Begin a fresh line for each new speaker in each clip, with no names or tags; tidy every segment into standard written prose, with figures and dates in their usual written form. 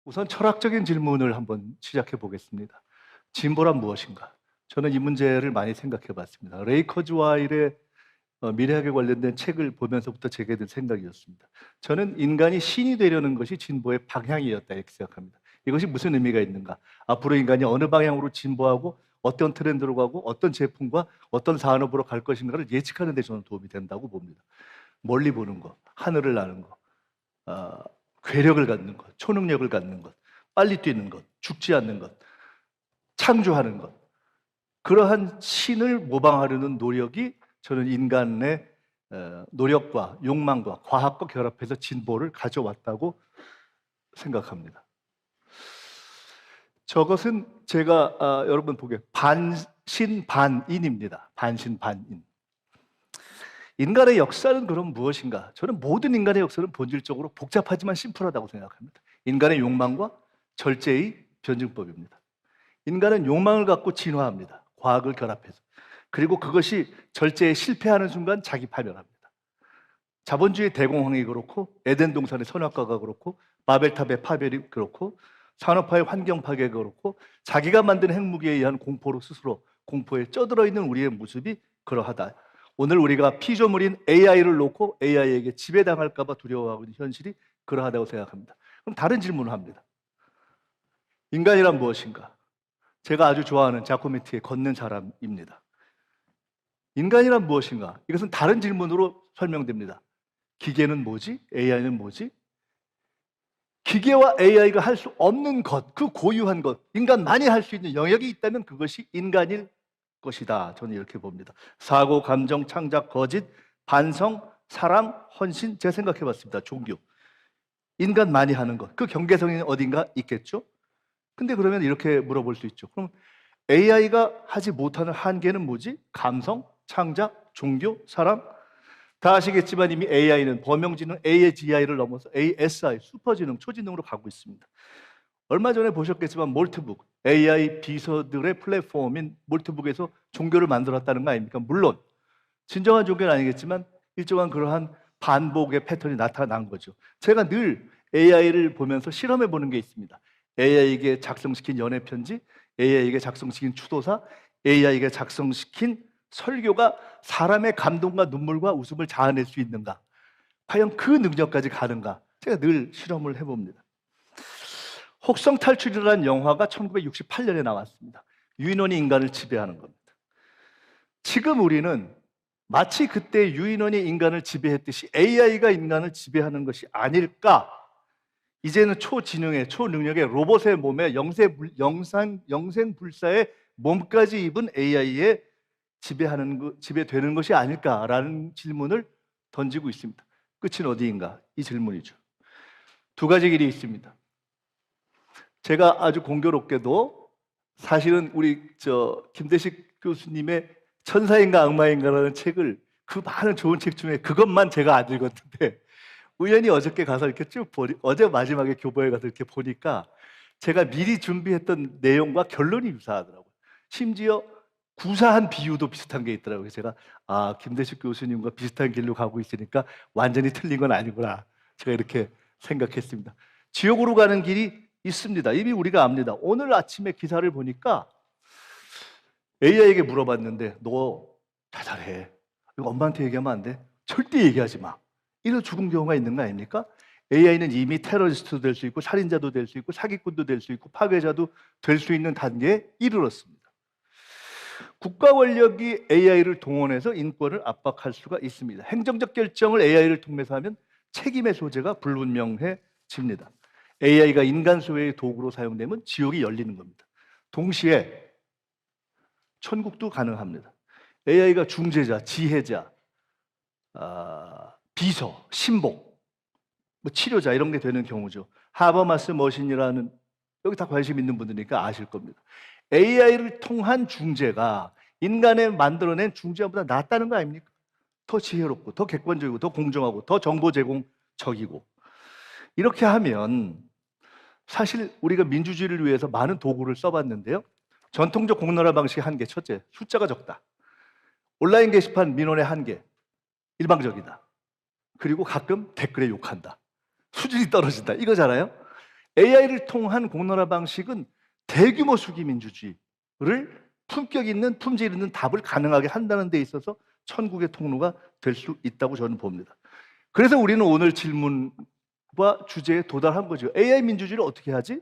우선 철학적인 질문을 한번 시작해 보겠습니다. 진보란 무엇인가? 저는 이 문제를 많이 생각해 봤습니다. 레이 커즈와일의 미래학에 관련된 책을 보면서부터 제게 든 생각이었습니다. 저는 인간이 신이 되려는 것이 진보의 방향이었다 이렇게 생각합니다. 이것이 무슨 의미가 있는가? 앞으로 인간이 어느 방향으로 진보하고 어떤 트렌드로 가고 어떤 제품과 어떤 산업으로 갈 것인가를 예측하는 데 저는 도움이 된다고 봅니다. 멀리 보는 것, 하늘을 나는 것, 어, 괴력을 갖는 것, 초능력을 갖는 것, 빨리 뛰는 것, 죽지 않는 것, 창조하는 것, 그러한 신을 모방하려는 노력이 저는 인간의 노력과 욕망과 과학과 결합해서 진보를 가져왔다고 생각합니다. 저것은 제가 여러분 보기에 반신반인입니다. 반신반인. 인간의 역사는 그럼 무엇인가? 저는 모든 인간의 역사는 본질적으로 복잡하지만 심플하다고 생각합니다. 인간의 욕망과 절제의 변증법입니다. 인간은 욕망을 갖고 진화합니다. 과학을 결합해서. 그리고 그것이 절제에 실패하는 순간 자기 파멸합니다. 자본주의 대공황이 그렇고 에덴 동산의 선악과가 그렇고 바벨탑의 파멸이 그렇고 산업화의 환경 파괴가 그렇고 자기가 만든 핵무기에 의한 공포로 스스로 공포에 쩌들어 있는 우리의 모습이 그러하다. 오늘 우리가 피조물인 AI를 놓고 AI에게 지배당할까 봐 두려워하고 있는 현실이 그러하다고 생각합니다. 그럼 다른 질문을 합니다. 인간이란 무엇인가? 제가 아주 좋아하는 자코메티의 걷는 사람입니다. 인간이란 무엇인가? 이것은 다른 질문으로 설명됩니다. 기계는 뭐지? AI는 뭐지? 기계와 AI가 할 수 없는 것, 그 고유한 것, 인간만이 할 수 있는 영역이 있다면 그것이 인간일 것이다. 저는 이렇게 봅니다. 사고, 감정, 창작, 거짓, 반성, 사랑, 헌신, 제가 생각해 봤습니다. 종교. 인간만이 하는 것, 그 경계성이 어딘가 있겠죠? 근데 그러면 이렇게 물어볼 수 있죠. 그럼 AI가 하지 못하는 한계는 뭐지? 감성, 창작, 종교, 사랑? 다 아시겠지만 이미 AI는 범용지능 AGI를 넘어서 ASI, 슈퍼지능, 초지능으로 가고 있습니다. 얼마 전에 보셨겠지만 몰트북, AI 비서들의 플랫폼인 몰트북에서 종교를 만들었다는 거 아닙니까? 물론 진정한 종교는 아니겠지만 일정한 그러한 반복의 패턴이 나타난 거죠. 제가 늘 AI를 보면서 실험해 보는 게 있습니다. AI에게 작성시킨 연애편지, AI에게 작성시킨 추도사, AI에게 작성시킨 설교가 사람의 감동과 눈물과 웃음을 자아낼 수 있는가? 과연 그 능력까지 가는가? 제가 늘 실험을 해봅니다. 혹성 탈출이라는 영화가 1968년에 나왔습니다. 유인원이 인간을 지배하는 겁니다. 지금 우리는 마치 그때 유인원이 인간을 지배했듯이 AI가 인간을 지배하는 것이 아닐까? 이제는 초지능의, 초능력의 로봇의 몸에 영생불사의 몸까지 입은 AI에 지배되는 것이 아닐까라는 질문을 던지고 있습니다. 끝은 어디인가? 이 질문이죠. 두 가지 길이 있습니다. 제가 아주 공교롭게도 사실은 우리 김대식 교수님의 천사인가 악마인가라는 책을 그 많은 좋은 책 중에 그것만 제가 안 읽었는데 우연히 어저께 가서 이렇게 쭉 어제 마지막에 교보에 가서 이렇게 보니까 제가 미리 준비했던 내용과 결론이 유사하더라고요. 심지어 구사한 비유도 비슷한 게 있더라고요. 제가 김대식 교수님과 비슷한 길로 가고 있으니까 완전히 틀린 건 아니구나. 제가 이렇게 생각했습니다. 지옥으로 가는 길이 있습니다. 이미 우리가 압니다. 오늘 아침에 기사를 보니까 AI에게 물어봤는데 너 자살해. 이거 엄마한테 얘기하면 안 돼. 절대 얘기하지 마. 이런 죽은 경우가 있는 거 아닙니까? AI는 이미 테러리스트도 될 수 있고 살인자도 될 수 있고 사기꾼도 될 수 있고 파괴자도 될 수 있는 단계에 이르렀습니다. 국가 권력이 AI를 동원해서 인권을 압박할 수가 있습니다. 행정적 결정을 AI를 통해서 하면 책임의 소재가 불분명해집니다. AI가 인간 소외의 도구로 사용되면 지옥이 열리는 겁니다. 동시에 천국도 가능합니다. AI가 중재자, 지혜자, 비서, 신복, 치료자 이런 게 되는 경우죠. 하버마스 머신이라는 여기 다 관심 있는 분들이니까 아실 겁니다. AI를 통한 중재가 인간의 만들어낸 중재보다 낫다는 거 아닙니까? 더 지혜롭고 더 객관적이고 더 공정하고 더 정보 제공적이고 이렇게 하면 사실 우리가 민주주의를 위해서 많은 도구를 써봤는데요. 전통적 공론화 방식의 한계, 첫째, 숫자가 적다. 온라인 게시판 민원의 한계, 일방적이다. 그리고 가끔 댓글에 욕한다. 수준이 떨어진다. 이거잖아요. AI를 통한 공론화 방식은 대규모 수기 민주주의를 품격 있는, 품질 있는 답을 가능하게 한다는 데 있어서 천국의 통로가 될 수 있다고 저는 봅니다. 그래서 우리는 오늘 질문과 주제에 도달한 거죠. AI 민주주의를 어떻게 하지?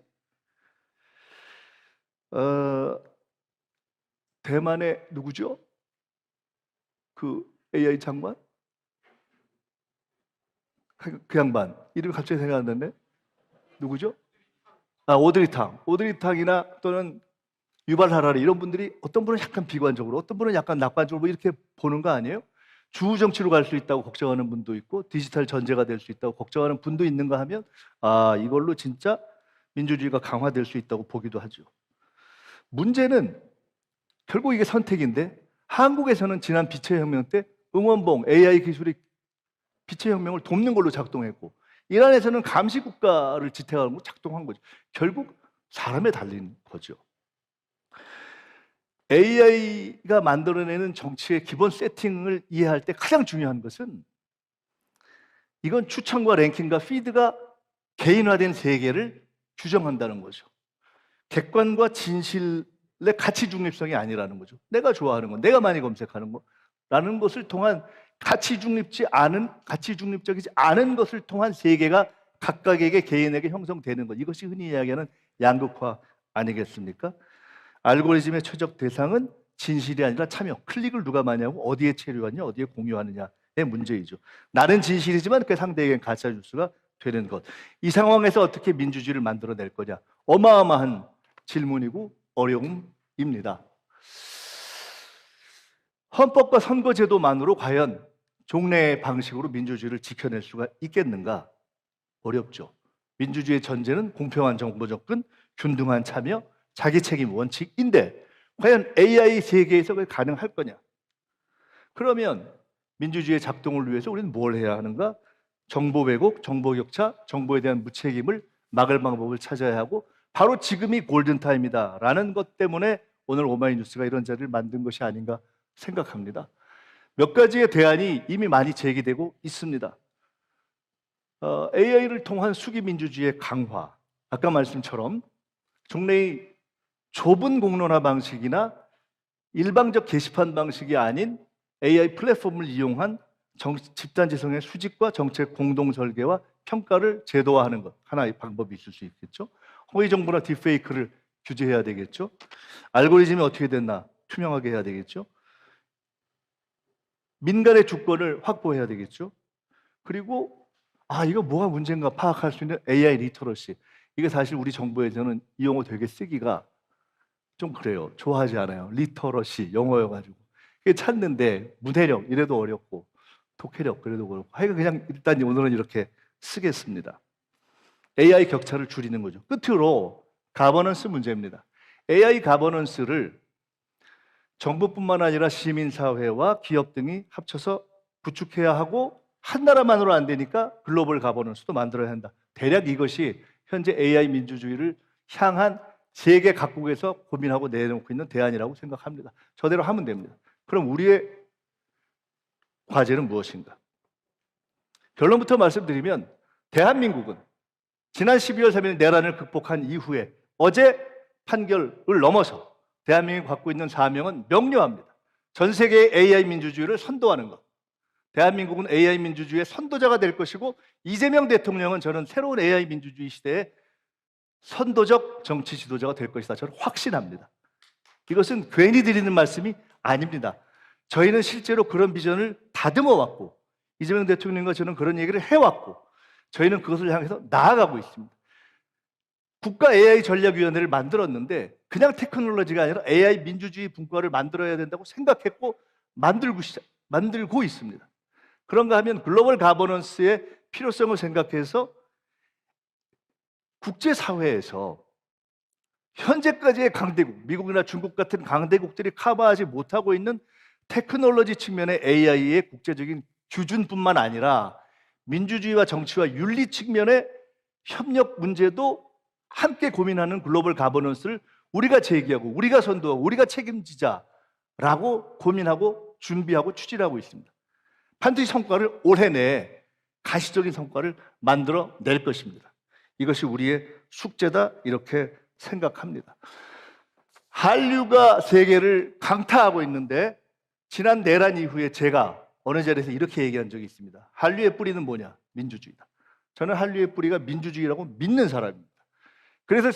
대만의 누구죠? 그 AI 장관? 그 양반 이름이 갑자기 생각 안 나네. 누구죠? 오드리탕이나 또는 유발 하라리 이런 분들이 어떤 분은 약간 비관적으로, 어떤 분은 약간 낙관적으로 뭐 이렇게 보는 거 아니에요? 주우 정치로 갈 수 있다고 걱정하는 분도 있고 디지털 전제가 될 수 있다고 걱정하는 분도 있는가 하면 이걸로 진짜 민주주의가 강화될 수 있다고 보기도 하죠. 문제는 결국 이게 선택인데, 한국에서는 지난 빛의 혁명 때 응원봉 AI 기술이 빛의 혁명을 돕는 걸로 작동했고, 이란에서는 감시 국가를 지탱하는 걸로 작동한 거죠. 결국 사람에 달린 거죠. AI가 만들어내는 정치의 기본 세팅을 이해할 때 가장 중요한 것은, 이건 추천과 랭킹과 피드가 개인화된 세계를 규정한다는 거죠. 객관과 진실의 가치 중립성이 아니라는 거죠. 내가 좋아하는 거, 내가 많이 검색하는 거라는 것을 통한 가치 중립적이지 않은 것을 통한 세계가 각각에게, 개인에게 형성되는 것, 이것이 흔히 이야기하는 양극화 아니겠습니까? 알고리즘의 최적 대상은 진실이 아니라 참여, 클릭을 누가 많이 하고 어디에 체류하느냐, 어디에 공유하느냐의 문제이죠. 나는 진실이지만 그 상대에겐 가짜 뉴스가 되는 것. 이 상황에서 어떻게 민주주의를 만들어낼 거냐, 어마어마한 질문이고 어려움입니다. 헌법과 선거제도만으로 과연 종래의 방식으로 민주주의를 지켜낼 수가 있겠는가? 어렵죠. 민주주의의 전제는 공평한 정보 접근, 균등한 참여, 자기 책임 원칙인데 과연 AI 세계에서 그게 가능할 거냐? 그러면 민주주의의 작동을 위해서 우리는 뭘 해야 하는가? 정보 왜곡, 정보 격차, 정보에 대한 무책임을 막을 방법을 찾아야 하고, 바로 지금이 골든타임이다라는 것 때문에 오늘 오마이뉴스가 이런 자리를 만든 것이 아닌가 생각합니다. 몇 가지의 대안이 이미 많이 제기되고 있습니다. AI를 통한 수기 민주주의의 강화, 아까 말씀처럼 종래의 좁은 공론화 방식이나 일방적 게시판 방식이 아닌 AI 플랫폼을 이용한 집단지성의 수집과 정책 공동 설계와 평가를 제도화하는 것, 하나의 방법이 있을 수 있겠죠. 허위 정보나 딥페이크를 규제해야 되겠죠. 알고리즘이 어떻게 됐나 투명하게 해야 되겠죠. 민간의 주권을 확보해야 되겠죠. 그리고 이거 뭐가 문제인가 파악할 수 있는 AI 리터러시. 이게 사실 우리 정부에서는 이 용어 되게 쓰기가 좀 그래요. 좋아하지 않아요. 리터러시, 영어여가지고. 이게 찾는데 문해력 이래도 어렵고, 독해력 그래도 어렵고, 하여간 그냥 일단 오늘은 이렇게 쓰겠습니다. AI 격차를 줄이는 거죠. 끝으로 가버넌스 문제입니다. AI 가버넌스를 정부뿐만 아니라 시민사회와 기업 등이 합쳐서 구축해야 하고, 한 나라만으로 안 되니까 글로벌 가버넌스도 만들어야 한다. 대략 이것이 현재 AI 민주주의를 향한 세계 각국에서 고민하고 내놓고 있는 대안이라고 생각합니다. 저대로 하면 됩니다. 그럼 우리의 과제는 무엇인가? 결론부터 말씀드리면, 대한민국은 지난 12월 3일 내란을 극복한 이후에 어제 판결을 넘어서 대한민국이 갖고 있는 사명은 명료합니다. 전 세계의 AI 민주주의를 선도하는 것. 대한민국은 AI 민주주의의 선도자가 될 것이고, 이재명 대통령은 저는 새로운 AI 민주주의 시대의 선도적 정치 지도자가 될 것이다. 저는 확신합니다. 이것은 괜히 드리는 말씀이 아닙니다. 저희는 실제로 그런 비전을 다듬어 왔고, 이재명 대통령과 저는 그런 얘기를 해왔고, 저희는 그것을 향해서 나아가고 있습니다. 국가 AI 전략위원회를 만들었는데 그냥 테크놀로지가 아니라 AI 민주주의 분과를 만들어야 된다고 생각했고 만들고 있습니다. 그런가 하면 글로벌 가버넌스의 필요성을 생각해서 국제사회에서 현재까지의 강대국, 미국이나 중국 같은 강대국들이 커버하지 못하고 있는 테크놀로지 측면의 AI의 국제적인 규준뿐만 아니라 민주주의와 정치와 윤리 측면의 협력 문제도 함께 고민하는 글로벌 가버넌스를 우리가 제기하고, 우리가 선도하고, 우리가 책임지자라고 고민하고 준비하고 추진하고 있습니다. 반드시 성과를 올해 내에 가시적인 성과를 만들어낼 것입니다. 이것이 우리의 숙제다 이렇게 생각합니다. 한류가 세계를 강타하고 있는데 지난 내란 이후에 제가 어느 자리에서 이렇게 얘기한 적이 있습니다. 한류의 뿌리는 뭐냐? 민주주의다. 저는 한류의 뿌리가 민주주의라고 믿는 사람입니다. 그래서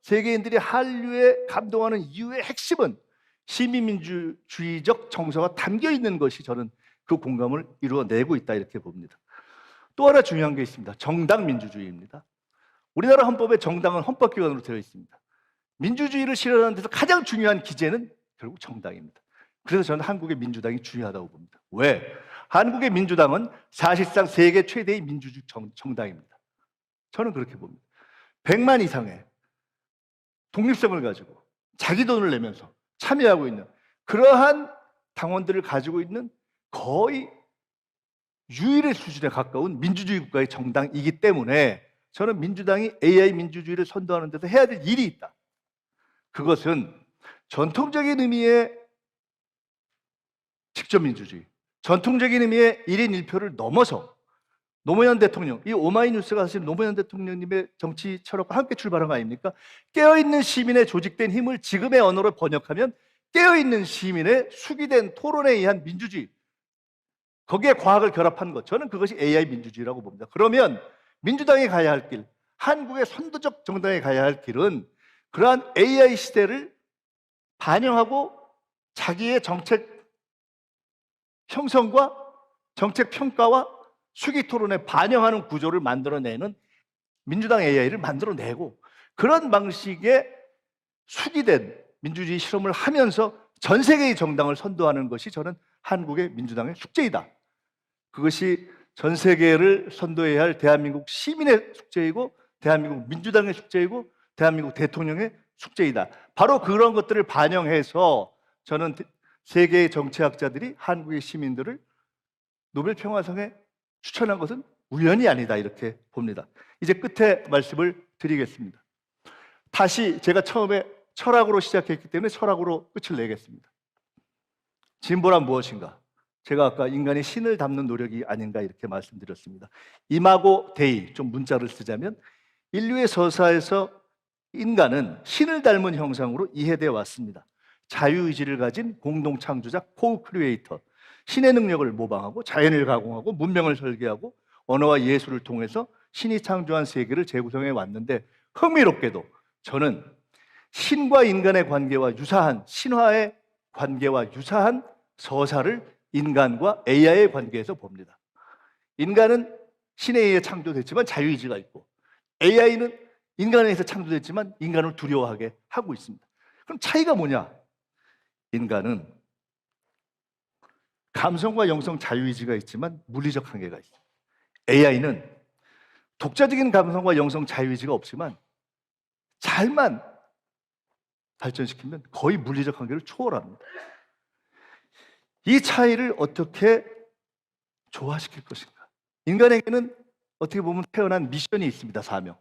세계인들이 한류에 감동하는 이유의 핵심은 시민민주주의적 정서가 담겨 있는 것이 저는 그 공감을 이루어내고 있다 이렇게 봅니다. 또 하나 중요한 게 있습니다. 정당 민주주의입니다. 우리나라 헌법에 정당은 헌법기관으로 되어 있습니다. 민주주의를 실현하는 데서 가장 중요한 기제는 결국 정당입니다. 그래서 저는 한국의 민주당이 중요하다고 봅니다. 왜? 한국의 민주당은 사실상 세계 최대의 민주주의 정당입니다. 저는 그렇게 봅니다. 100만 이상의 독립성을 가지고 자기 돈을 내면서 참여하고 있는 그러한 당원들을 가지고 있는 거의 유일의 수준에 가까운 민주주의 국가의 정당이기 때문에 저는 민주당이 AI 민주주의를 선도하는 데서 해야 될 일이 있다. 그것은 전통적인 의미의 직접 민주주의, 전통적인 의미의 1인 1표를 넘어서 노무현 대통령, 이 오마이뉴스가 사실 노무현 대통령님의 정치 철학과 함께 출발한 거 아닙니까? 깨어있는 시민의 조직된 힘을 지금의 언어로 번역하면 깨어있는 시민의 숙이된 토론에 의한 민주주의, 거기에 과학을 결합한 것, 저는 그것이 AI 민주주의라고 봅니다. 그러면 민주당이 가야 할 길, 한국의 선도적 정당이 가야 할 길은 그러한 AI 시대를 반영하고 자기의 정책 형성과 정책 평가와 수기 토론에 반영하는 구조를 만들어내는 민주당 AI를 만들어내고 그런 방식의 수기된 민주주의 실험을 하면서 전 세계의 정당을 선도하는 것이 저는 한국의 민주당의 숙제이다. 그것이 전 세계를 선도해야 할 대한민국 시민의 숙제이고 대한민국 민주당의 숙제이고 대한민국 대통령의 숙제이다. 바로 그런 것들을 반영해서 저는 세계의 정치학자들이 한국의 시민들을 노벨 평화상에 추천한 것은 우연이 아니다 이렇게 봅니다. 이제 끝에 말씀을 드리겠습니다. 다시 제가 처음에 철학으로 시작했기 때문에 철학으로 끝을 내겠습니다. 진보란 무엇인가? 제가 아까 인간이 신을 닮는 노력이 아닌가 이렇게 말씀드렸습니다. 이마고 데이, 좀 문자를 쓰자면 인류의 서사에서 인간은 신을 닮은 형상으로 이해되어 왔습니다. 자유의지를 가진 공동 창조자 코크리에이터, 신의 능력을 모방하고 자연을 가공하고 문명을 설계하고 언어와 예술을 통해서 신이 창조한 세계를 재구성해 왔는데 흥미롭게도 저는 신과 인간의 관계와 유사한 신화의 관계와 유사한 서사를 인간과 AI의 관계에서 봅니다. 인간은 신에 의해 창조됐지만 자유의지가 있고 AI는 인간에 의해서 창조됐지만 인간을 두려워하게 하고 있습니다. 그럼 차이가 뭐냐? 인간은 감성과 영성 자유의지가 있지만 물리적 한계가 있습니다. AI는 독자적인 감성과 영성 자유의지가 없지만 잘만 발전시키면 거의 물리적 한계를 초월합니다. 이 차이를 어떻게 조화시킬 것인가? 인간에게는 어떻게 보면 태어난 미션이 있습니다. 사명.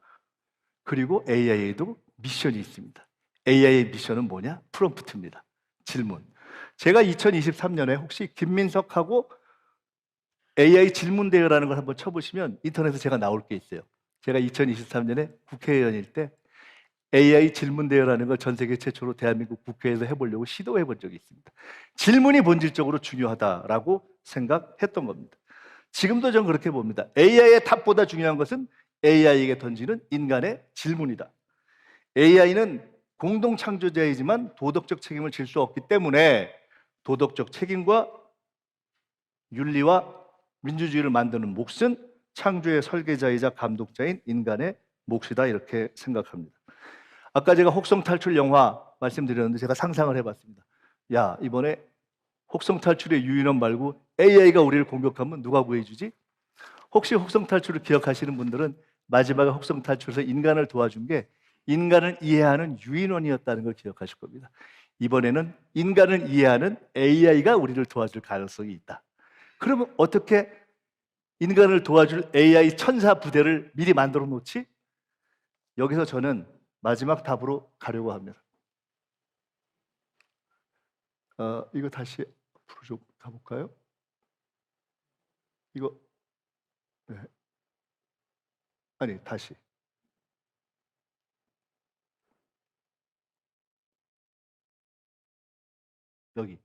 그리고 AI에도 미션이 있습니다. AI의 미션은 뭐냐? 프롬프트입니다. 질문. 제가 2023년에 혹시 김민석하고 AI 질문 대회라는 걸 한번 쳐보시면 인터넷에 제가 나올 게 있어요. 제가 2023년에 국회의원일 때 AI 질문 대회라는 걸 전 세계 최초로 대한민국 국회에서 해보려고 시도해 본 적이 있습니다. 질문이 본질적으로 중요하다라고 생각했던 겁니다. 지금도 저는 그렇게 봅니다. AI의 답보다 중요한 것은 AI에게 던지는 인간의 질문이다. AI는 공동 창조자이지만 도덕적 책임을 질 수 없기 때문에 도덕적 책임과 윤리와 민주주의를 만드는 몫은 창조의 설계자이자 감독자인 인간의 몫이다 이렇게 생각합니다. 아까 제가 혹성탈출 영화 말씀드렸는데 제가 상상을 해봤습니다. 야, 이번에 혹성탈출의 유인원 말고 AI가 우리를 공격하면 누가 구해주지? 혹시 혹성탈출을 기억하시는 분들은 마지막에 혹성탈출에서 인간을 도와준 게 인간을 이해하는 유인원이었다는 걸 기억하실 겁니다. 이번에는 인간을 이해하는 AI가 우리를 도와줄 가능성이 있다. 그러면 어떻게 인간을 도와줄 AI 천사 부대를 미리 만들어 놓지? 여기서 저는 마지막 답으로 가려고 합니다. 이거 다시 앞으로 좀 가볼까요? 이거 네. 아니, 다시. 여기.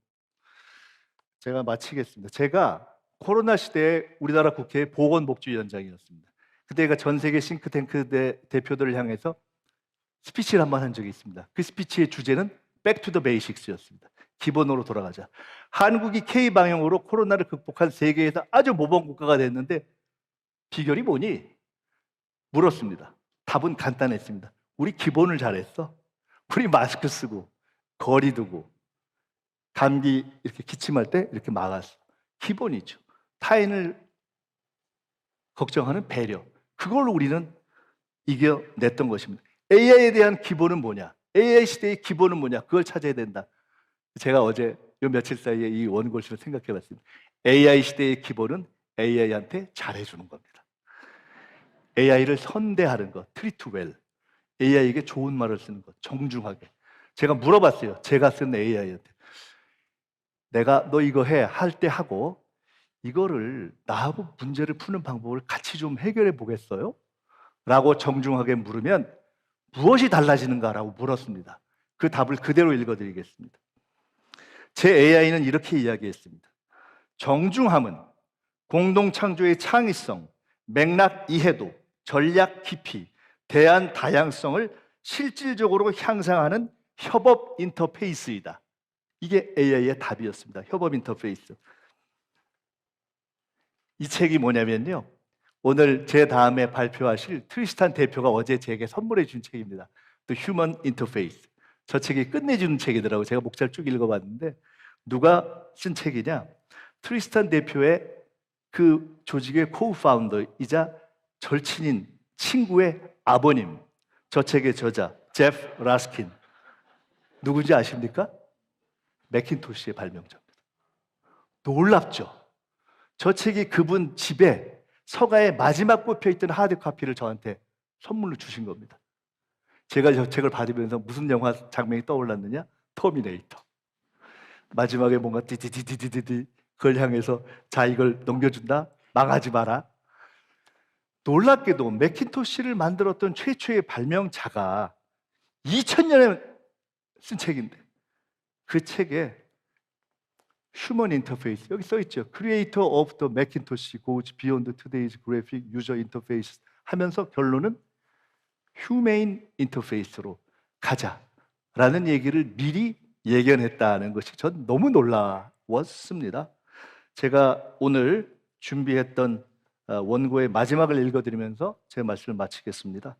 제가 마치겠습니다. 제가 코로나 시대에 우리나라 국회 보건복지위원장이었습니다. 그때가 전 세계 싱크탱크 대표들을 향해서 스피치를 한 번 한 적이 있습니다. 그 스피치의 주제는 Back to the Basics였습니다. 기본으로 돌아가자. 한국이 K 방향으로 코로나를 극복한 세계에서 아주 모범 국가가 됐는데 비결이 뭐니? 물었습니다. 답은 간단했습니다. 우리 기본을 잘했어. 우리 마스크 쓰고 거리 두고 감기 이렇게 기침할 때 이렇게 막았어. 기본이죠. 타인을 걱정하는 배려. 그걸 우리는 이겨냈던 것입니다. AI에 대한 기본은 뭐냐? AI 시대의 기본은 뭐냐? 그걸 찾아야 된다. 제가 어제 요 며칠 사이에 이 원고식을 생각해 봤습니다. AI 시대의 기본은 AI한테 잘해주는 겁니다. AI를 선대하는 것, treat well. AI에게 좋은 말을 쓰는 것, 정중하게. 제가 물어봤어요. 제가 쓴 AI한테. 내가 너 이거 해, 할 때 하고 이거를 나하고 문제를 푸는 방법을 같이 좀 해결해 보겠어요? 라고 정중하게 물으면 무엇이 달라지는가라고 물었습니다. 그 답을 그대로 읽어드리겠습니다. 제 AI는 이렇게 이야기했습니다. 정중함은 공동 창조의 창의성, 맥락 이해도, 전략 깊이, 대안 다양성을 실질적으로 향상하는 협업 인터페이스이다. 이게 AI의 답이었습니다. 협업 인터페이스. 이 책이 뭐냐면요. 오늘 제 다음에 발표하실 트리스탄 대표가 어제 제게 선물해 준 책입니다. The Human Interface. 저 책이 끝내주는 책이더라고요. 제가 목차를 쭉 읽어봤는데 누가 쓴 책이냐? 트리스탄 대표의 그 조직의 co-founder이자 절친인 친구의 아버님. 저 책의 저자 제프 라스킨. 누군지 아십니까? 매킨토시의 발명자입니다. 놀랍죠? 저 책이 그분 집에 서가에 마지막 꼽혀있던 하드카피를 저한테 선물로 주신 겁니다. 제가 저 책을 받으면서 무슨 영화 장면이 떠올랐느냐? 터미네이터. 마지막에 뭔가 디디디디디디 그걸 향해서 자 이걸 넘겨준다? 망하지 마라. 놀랍게도 매킨토시를 만들었던 최초의 발명자가 2000년에 쓴 책인데 그 책에 휴먼 인터페이스 여기 써 있죠. Creator of the Macintosh goes beyond today's graphic user interface 하면서 결론은 휴메인 인터페이스로 가자라는 얘기를 미리 예견했다는 것이 전 너무 놀라웠습니다. 제가 오늘 준비했던 원고의 마지막을 읽어드리면서 제 말씀을 마치겠습니다.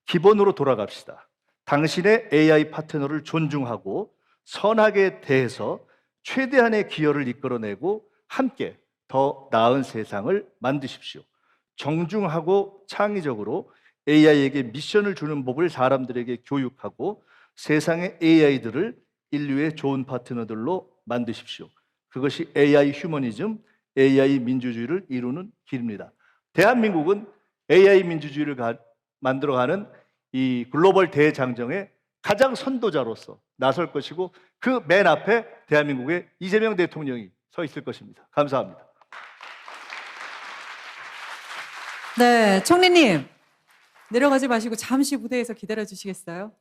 기본으로 돌아갑시다. 당신의 AI 파트너를 존중하고 선하게 대해서 최대한의 기여를 이끌어내고 함께 더 나은 세상을 만드십시오. 정중하고 창의적으로 AI에게 미션을 주는 법을 사람들에게 교육하고 세상의 AI들을 인류의 좋은 파트너들로 만드십시오. 그것이 AI 휴머니즘, AI 민주주의를 이루는 길입니다. 대한민국은 AI 민주주의를 만들어가는 이 글로벌 대장정의 가장 선도자로서 나설 것이고 그 맨 앞에 대한민국의 이재명 대통령이 서 있을 것입니다. 감사합니다.
네, 총리님 내려가지 마시고 잠시 무대에서 기다려 주시겠어요?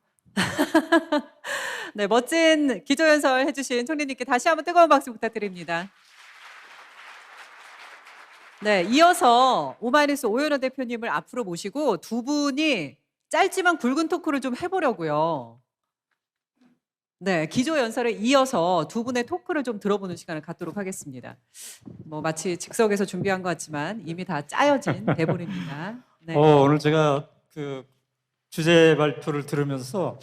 네, 멋진 기조연설 해주신 총리님께 다시 한번 뜨거운 박수 부탁드립니다. 네, 이어서 오마이뉴스 오연호 대표님을 앞으로 모시고 두 분이 짧지만 굵은 토크를 좀 해보려고요. 네, 기조연설에 이어서 두 분의 토크를 좀 들어보는 시간을 갖도록 하겠습니다. 뭐 마치 즉석에서 준비한 것 같지만 이미 다 짜여진 대본입니다. 네.
오늘 제가 그 주제 발표를 들으면서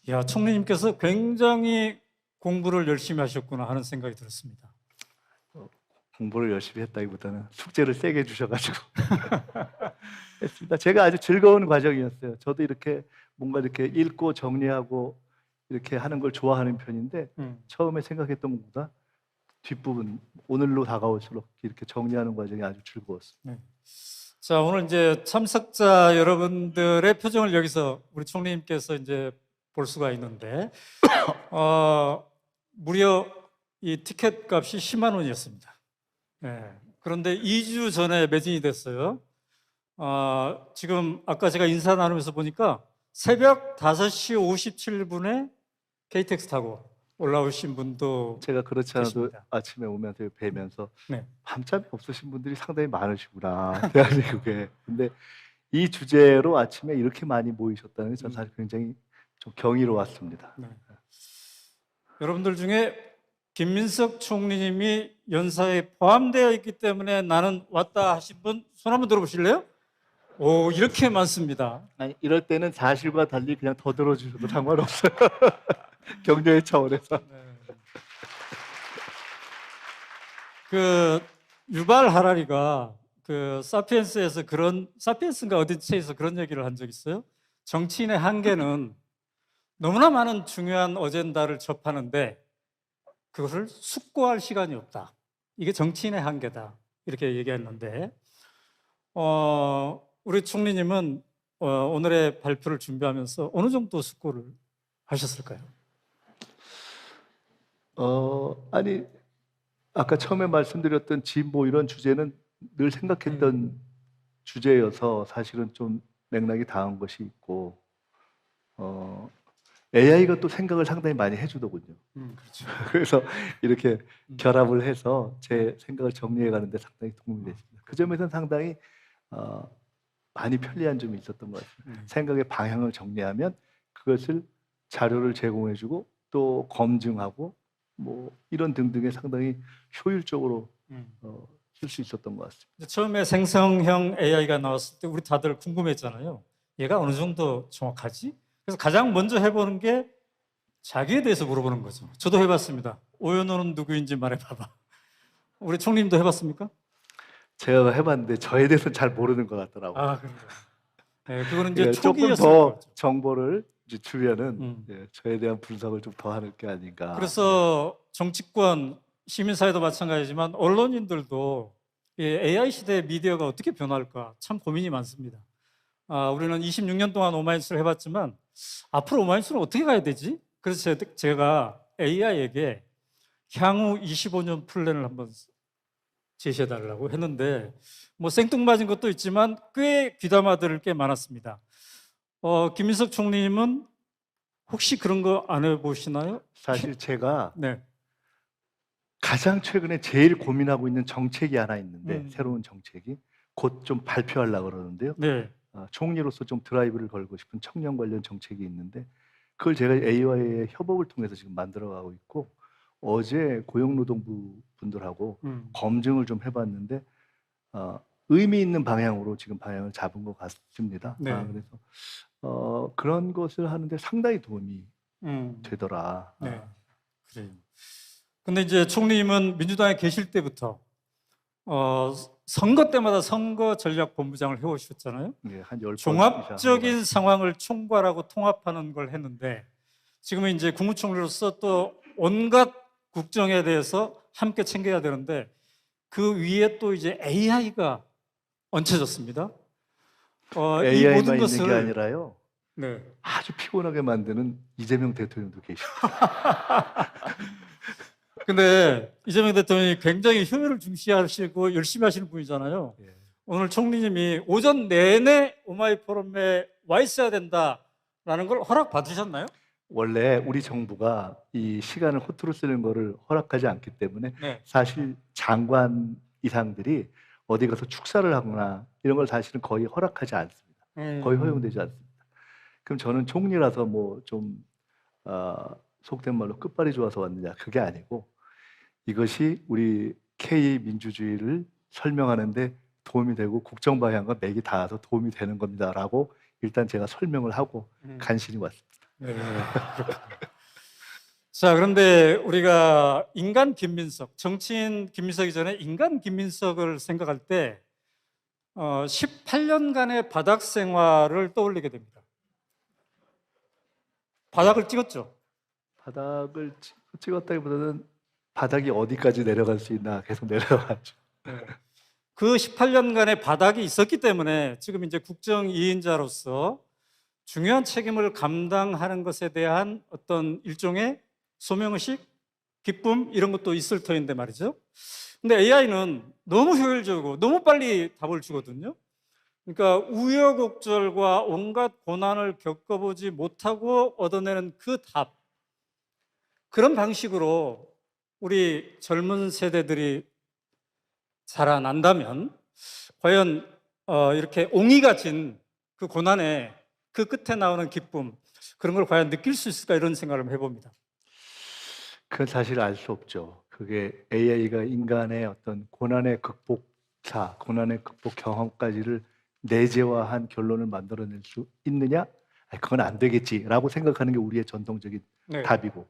야, 총리님께서 굉장히 공부를 열심히 하셨구나 하는 생각이 들었습니다.
공부를 열심히 했다기보다는 숙제를 세게 주셔가지고 했습니다. 제가 아주 즐거운 과정이었어요. 저도 이렇게 뭔가 이렇게 읽고 정리하고 이렇게 하는 걸 좋아하는 편인데 처음에 생각했던 것보다 뒷부분 오늘로 다가올수록 이렇게 정리하는 과정이 아주 즐거웠습니다.
네. 자, 오늘 이제 참석자 여러분들의 표정을 여기서 우리 총리님께서 이제 볼 수가 있는데 무려 이 티켓 값이 10만 원이었습니다. 네. 그런데 2주 전에 매진이 됐어요. 지금 아까 제가 인사 나누면서 보니까 새벽 5시 57분에 KTX 타고 올라오신 분도
제가 그렇지 않아도
계십니다.
아침에 오면서 뵈면서
네.
밤잠이 없으신 분들이 상당히 많으시구나 대한민국에. 근데 이 주제로 아침에 이렇게 많이 모이셨다는 게 저는 사실 굉장히 좀 경이로웠습니다.
네. 여러분들 중에 김민석 총리님이 연사에 포함되어 있기 때문에 나는 왔다 하신 분 손 한번 들어보실래요? 오, 이렇게 많습니다.
아니, 이럴 때는 사실과 달리 그냥 더 들어주셔도 상관없어요. 격려의 차원에서.
네. 그 유발 하라리가 그 사피엔스에서 사피엔스인가 어디 책에서 그런 얘기를 한 적 있어요? 정치인의 한계는 너무나 많은 중요한 어젠다를 접하는데 그것을 숙고할 시간이 없다. 이게 정치인의 한계다. 이렇게 얘기했는데 우리 총리님은 오늘의 발표를 준비하면서 어느 정도 숙고를 하셨을까요?
아니, 아까 처음에 말씀드렸던 진보 이런 주제는 늘 생각했던 주제여서 사실은 좀 맥락이 닿은 것이 있고, AI가 또 생각을 상당히 많이 해주더군요.
그렇죠.
그래서 이렇게 결합을 해서 제 생각을 정리해 가는데 상당히 도움이 됐습니다. 그 점에서는 상당히 많이 편리한 점이 있었던 것 같습니다. 생각의 방향을 정리하면 그것을 자료를 제공해주고 또 검증하고 뭐 이런 등등에 상당히 효율적으로 쓸 수 있었던 것 같습니다.
처음에 생성형 AI가 나왔을 때 우리 다들 궁금했잖아요. 얘가 어느 정도 정확하지? 그래서 가장 먼저 해보는 게 자기에 대해서 물어보는 거죠. 저도 해봤습니다. 오연호는 누구인지 말해봐봐. 우리 총리님도 해봤습니까?
제가 해봤는데 저에 대해서는 잘 모르는 것 같더라고요.
아, 그래요. 네, 그거는 이제
그러니까 조금
초기였을
더
거죠.
정보를 이제 주면은
음.
저에 대한 분석을 좀 더 하는 게 아닌가.
그래서 정치권, 시민사회도 마찬가지지만 언론인들도 이 AI 시대의 미디어가 어떻게 변할까 참 고민이 많습니다. 우리는 26년 동안 오마이뉴스를 해봤지만 앞으로 오마이뉴스는 어떻게 가야 되지? 그래서 제가 AI에게 향후 25년 플랜을 한번 제시해달라고 했는데 뭐 생뚱맞은 것도 있지만 꽤 귀담아 들을 게 많았습니다. 김민석 총리님은 혹시 그런 거 안 해보시나요?
사실 제가
네.
가장 최근에 제일 고민하고 있는 정책이 하나 있는데 새로운 정책이 곧 좀 발표하려고 그러는데요.
네.
총리로서 좀 드라이브를 걸고 싶은 청년 관련 정책이 있는데 그걸 제가 AI와의 협업을 통해서 지금 만들어가고 있고 어제 고용노동부 분들하고 검증을 좀 해봤는데 의미 있는 방향으로 지금 방향을 잡은 것 같습니다.
네.
그래서 그런 것을 하는데 상당히 도움이 되더라.
네. 그래요. 근데 이제 총리님은 민주당에 계실 때부터 선거 때마다 선거 전략 본부장을 해오셨잖아요.
네, 한 10번
종합적인 상황을 총괄하고 통합하는 걸 했는데 지금은 이제 국무총리로서 또 온갖 국정에 대해서 함께 챙겨야 되는데 그 위에 또 이제 AI가 얹혀졌습니다. 이
AI만
모든
있는
것을
게 아니라요.
네.
아주 피곤하게 만드는 이재명 대통령도 계십니다.
근데 이재명 대통령이 굉장히 효율을 중시하시고 열심히 하시는 분이잖아요.
예.
오늘 총리님이 오전 내내 오마이 포럼에 와 있어야 된다라는 걸 허락 받으셨나요?
원래 우리 정부가 이 시간을 허투루 쓰는 거를 허락하지 않기 때문에
네.
사실 장관 이상들이 어디 가서 축사를 하거나 이런 걸 사실은 거의 허락하지 않습니다. 거의 허용되지 않습니다. 그럼 저는 총리라서 뭐 좀 속된 말로 끝발이 좋아서 왔느냐 그게 아니고 이것이 우리 K 민주주의를 설명하는데 도움이 되고 국정 방향과 맥이 닿아서 도움이 되는 겁니다라고 일단 제가 설명을 하고 간신히 왔습니다.
네. 자, 그런데 우리가 인간 김민석, 정치인 김민석이 전에 인간 김민석을 생각할 때 18년간의 바닥 생활을 떠올리게 됩니다. 바닥을 찍었죠.
바닥을 찍었다기보다는 바닥이 어디까지 내려갈 수 있나 계속 내려갔죠.
네. 그 18년간의 바닥이 있었기 때문에 지금 이제 국정 2인자로서 중요한 책임을 감당하는 것에 대한 어떤 일종의 소명의식, 기쁨 이런 것도 있을 터인데 말이죠. 근데 AI는 너무 효율적이고 너무 빨리 답을 주거든요. 그러니까 우여곡절과 온갖 고난을 겪어보지 못하고 얻어내는 그 답, 그런 방식으로 우리 젊은 세대들이 자라난다면 과연 이렇게 옹이가 진 그 고난의 그 끝에 나오는 기쁨, 그런 걸 과연 느낄 수 있을까, 이런 생각을 해봅니다.
그건 사실 알 수 없죠. 그게 AI가 인간의 어떤 고난의 극복사, 고난의 극복 경험까지를 내재화한 결론을 만들어낼 수 있느냐? 아니, 그건 안 되겠지라고 생각하는 게 우리의 전통적인
네.
답이고.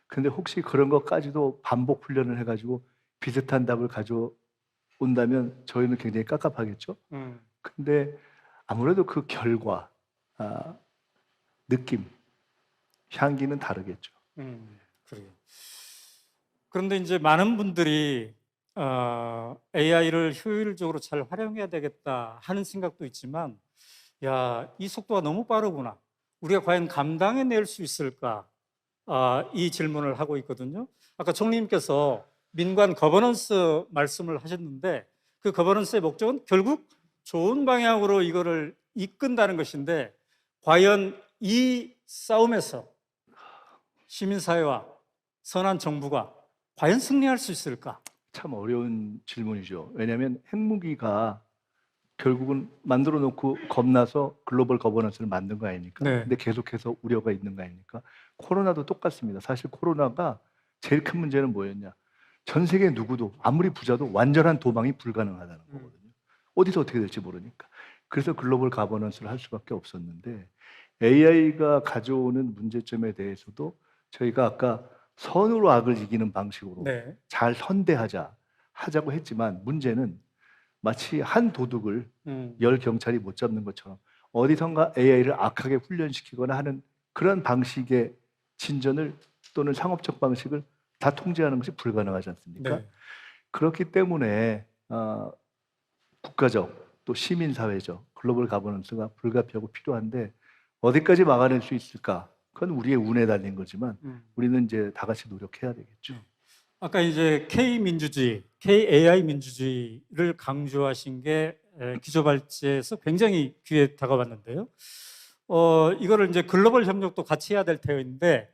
근데 혹시 그런 것까지도 반복 훈련을 해가지고 비슷한 답을 가져온다면 저희는 굉장히 깝깝하겠죠. 근데 아무래도 그 결과, 느낌, 향기는 다르겠죠.
그래요. 그런데 이제 많은 분들이 AI를 효율적으로 잘 활용해야 되겠다 하는 생각도 있지만, 야, 이 속도가 너무 빠르구나. 우리가 과연 감당해낼 수 있을까? 이 질문을 하고 있거든요. 아까 총리님께서 민관 거버넌스 말씀을 하셨는데, 그 거버넌스의 목적은 결국 좋은 방향으로 이거를 이끈다는 것인데, 과연 이 싸움에서 시민사회와 선한 정부가 과연 승리할 수 있을까?
참 어려운 질문이죠. 왜냐하면 핵무기가 결국은 만들어 놓고 겁나서 글로벌 거버넌스를 만든 거 아닙니까?
네.
근데 계속해서 우려가 있는 거 아닙니까? 코로나도 똑같습니다. 사실 코로나가 제일 큰 문제는 뭐였냐? 전 세계 누구도 아무리 부자도 완전한 도망이 불가능하다는 거거든요. 어디서 어떻게 될지 모르니까. 그래서 글로벌 거버넌스를 할 수밖에 없었는데, AI가 가져오는 문제점에 대해서도 저희가 아까 선으로 악을 이기는 방식으로
네.
잘 하자고 했지만, 문제는 마치 한 도둑을 열 경찰이 못 잡는 것처럼 어디선가 AI를 악하게 훈련시키거나 하는 그런 방식의 진전을, 또는 상업적 방식을 다 통제하는 것이 불가능하지 않습니까?
네.
그렇기 때문에 국가적 또 시민사회적 글로벌 가버넌스가 불가피하고 필요한데, 어디까지 막아낼 수 있을까? 그건 우리의 운에 달린 거지만 우리는 이제 다 같이 노력해야 되겠죠.
아까 이제 K민주주의, KAI 민주주의를 강조하신 게 기조발제에서 굉장히 귀에 다가왔는데요. 이거를 이제 글로벌 협력도 같이 해야 될 테인데,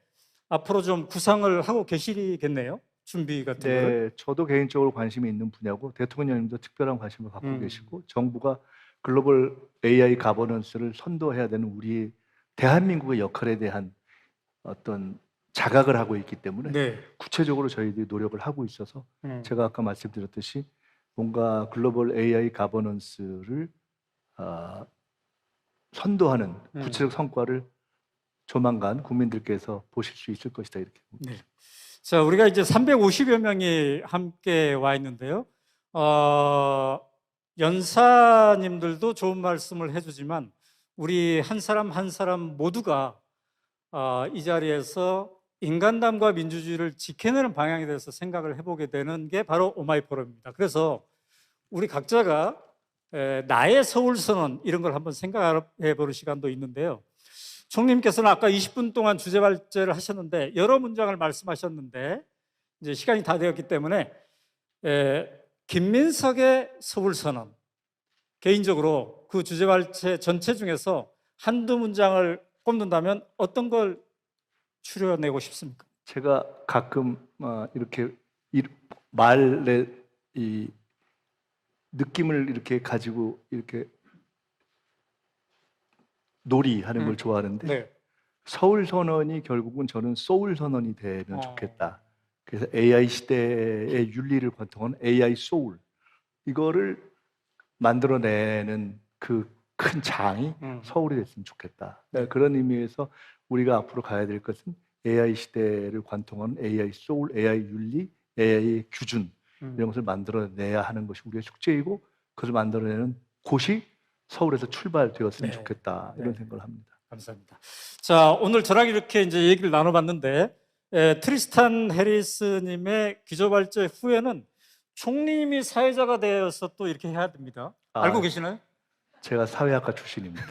앞으로 좀 구상을 하고 계시겠네요. 준비 같은 거를.
네, 저도 개인적으로 관심이 있는 분야고, 대통령님도 특별한 관심을 갖고 계시고, 정부가 글로벌 AI 가버넌스를 선도해야 되는 우리 대한민국의 역할에 대한 어떤 자각을 하고 있기 때문에
네.
구체적으로 저희들이 노력을 하고 있어서, 제가 아까 말씀드렸듯이 뭔가 글로벌 AI 가버넌스를 선도하는 구체적 성과를 조만간 국민들께서 보실 수 있을 것이다, 이렇게 봅니다.
네. 자, 우리가 이제 350여 명이 함께 와 있는데요. 연사님들도 좋은 말씀을 해주지만, 우리 한 사람 한 사람 모두가 이 자리에서 인간담과 민주주의를 지켜내는 방향에 대해서 생각을 해보게 되는 게 바로 오마이 포럼입니다. 그래서 우리 각자가 나의 서울선언, 이런 걸 한번 생각해 보는 시간도 있는데요. 총리님께서는 아까 20분 동안 주제 발제를 하셨는데, 여러 문장을 말씀하셨는데 이제 시간이 다 되었기 때문에 김민석의 서울선언, 개인적으로 그 주제 발제 전체 중에서 한두 문장을 꼽는다면 어떤 걸 추려내고 싶습니까?
제가 가끔 이렇게 말의 이 느낌을 이렇게 가지고 이렇게 놀이하는 걸 좋아하는데,
네.
서울 선언이 결국은 저는 소울 선언이 되면 좋겠다. 그래서 AI 시대의 윤리를 관통하는 AI 소울, 이거를 만들어내는 그 큰 장이 서울이 됐으면 좋겠다. 그런 의미에서 우리가 앞으로 가야 될 것은 AI 시대를 관통하는 AI 소울, AI 윤리, AI 규준, 이런 것을 만들어내야 하는 것이 우리의 숙제이고, 그것을 만들어내는 곳이 서울에서 출발되었으면 좋겠다, 이런 생각을 합니다.
감사합니다. 자, 오늘 저랑 이렇게 이제 얘기를 나눠봤는데, 트리스탄 해리스님의 기조발제 후에는 총리님이 사회자가 되어서 또 이렇게 해야 됩니다. 알고 계시나요?
제가 사회학과 출신입니다.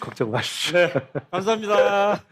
걱정 마십시오.
네, 감사합니다.